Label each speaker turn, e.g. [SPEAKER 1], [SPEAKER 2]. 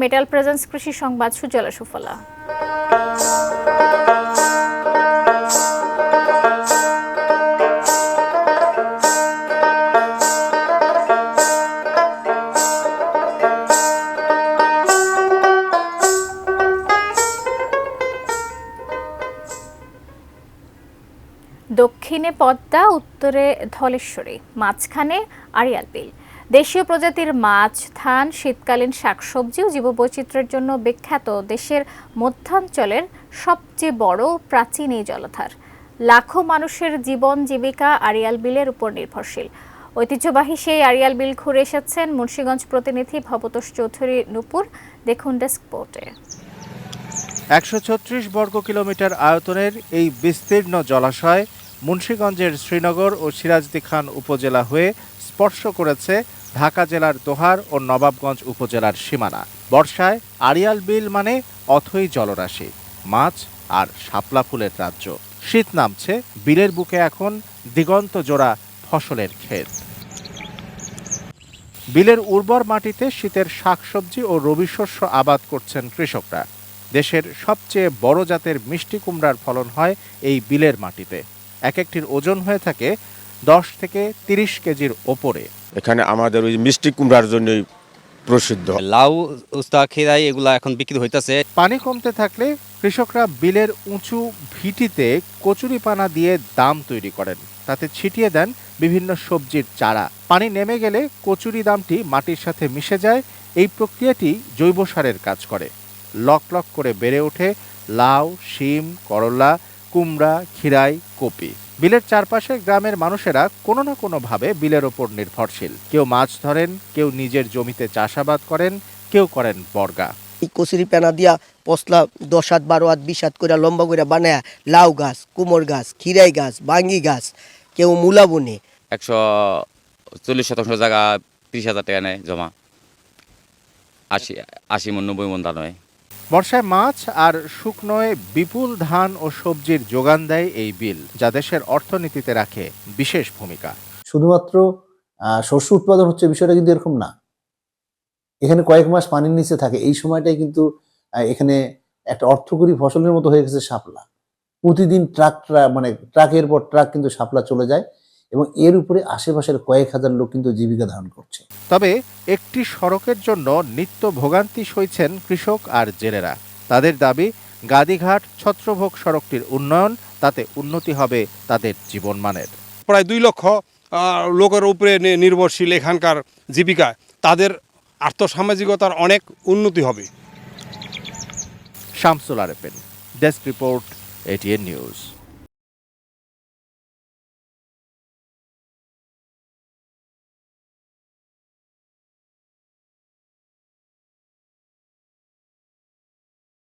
[SPEAKER 1] Metal presence কৃষি সংবাদ সুজলা সুফলা। দক্ষিণে পদ্মা, উত্তরে ধলেশ্বরী, মাঝখানে আড়িয়াল বিল। দেশীয় প্রজাতির মাছ, ধান, শীতকালীন শাকসবজি ও জীববৈচিত্র্যের জন্য বিখ্যাত দেশের মধ্যাঞ্চলের সবচেয়ে বড় প্রাচীন এই জলাধার। লাখো মানুষের জীবন জীবিকা আড়িয়াল বিলের উপর নির্ভরশীল। ঐতিহ্যবাহী সেই আড়িয়াল বিল ঘুরে এসেছেন মুন্সিগঞ্জ প্রতিনিধি ভবতোষ চৌধুরী নূপুর। দেখুন ডেস্ক রিপোর্টে।
[SPEAKER 2] ১৩৬ বর্গ কিলোমিটার আয়তনের এই বিস্তীর্ণ জলাশয় মুন্সিগঞ্জের শ্রীনগর ও সিরাজদি খান উপজেলা হয়ে স্পর্শ করেছে ঢাকা জেলার দোহার ও নবাবগঞ্জ উপজেলার সীমানা। বর্ষায় আড়িয়াল বিল মানে অথই জলরাশি, মাছ আর শাপলা ফুলের রাজ্য। শীত নামছে, বিলের বুকে এখন দিগন্ত জোড়া ফসলের ক্ষেত। বিলের উর্বর মাটিতে শীতের শাকসবজি ও রবি শস্য আবাদ করছেন কৃষকরা। দেশের সবচেয়ে বড় জাতের মিষ্টি কুমড়ার ফলন হয় এই বিলের মাটিতে। এক একটির ওজন হয়ে থাকে 10 থেকে 30 কেজির ওপরে।
[SPEAKER 3] এখানে আমাদের ওই মিষ্টি কুমড়ার জন্যই প্রসিদ্ধ।
[SPEAKER 4] লাউ, উস্তা, খেরাই এগুলা এখন বিক্রি হইতেছে।
[SPEAKER 2] পানি কমতে থাকলে কৃষকরা বিলের উঁচু ভিটিতে কচুরিপানা দিয়ে দাম তৈরি করেন। তাতে ছিটিয়ে দেন বিভিন্ন সবজির চারা। পানি নেমে গেলে কচুরি দামটি মাটির সাথে মিশে যায়। এই প্রক্রিয়াটি জৈব সারের কাজ করে। লক লক করে বেড়ে ওঠে লাউ, শিম, করলা, কুমড়া, খিরাই, কপি। বিলের চারপাশের গ্রামের মানুষেরা কোনো না কোনোভাবে বিলের ওপর নির্ভরশীল। কেউ মাছ ধরেন, কেউ নিজের জমিতে চাষাবাদ করেন, কেউ করেন বর্গা।
[SPEAKER 5] এই কচুরি পেনা দিয়া পশলা 10 হাত 12 হাত 20 হাত করে লম্বা করে বানায় লাউ গাছ, কুমড় গাছ, খিরাই গাছ, বাঙ্গি গাছ, কেউ মূলা বনে।
[SPEAKER 4] 140% জায়গা 30,000 টাকা নেয় জমা, 80 মন 90 মন ধান হয়।
[SPEAKER 2] বর্ষায় মাছ আর শুকনোয় বিপুল ধান ও সবজির যোগান দেয় এই বিল, যা দেশের অর্থনীতিতে রাখে বিশেষ ভূমিকা।
[SPEAKER 6] শুধুমাত্র শস্য উৎপাদন হচ্ছে বিষয়টা কিন্তু এরকম না। এখানে কয়েক মাস পানির নিচে থাকে, এই সময়টাই কিন্তু এখানে একটা অর্থকরী ফসলের মতো হয়ে গেছে শাপলা। প্রতিদিন ট্রাকের পর ট্রাক কিন্তু শাপলা চলে যায় এবং এর উপরে আশেপাশের কয়েক হাজার লোক কিন্তু জীবিকা ধারণ করছে।
[SPEAKER 2] তবে একটি সড়কের জন্য নিত্য ভোগান্তি সইছেন কৃষক আর জেলেরা। তাদের দাবি, গাদীঘাট ছত্রভোগ সড়কটির উন্নয়ন, তাতে উন্নতি হবে তাদের জীবনমানের।
[SPEAKER 7] প্রায় 2 লক্ষ লোকের উপরে নির্ভরশীল এখানকার জীবিকায়, তাদের আর্থসামাজিকতার অনেক উন্নতি হবে।
[SPEAKER 2] Shamsul Arefin, desk report, ATN news.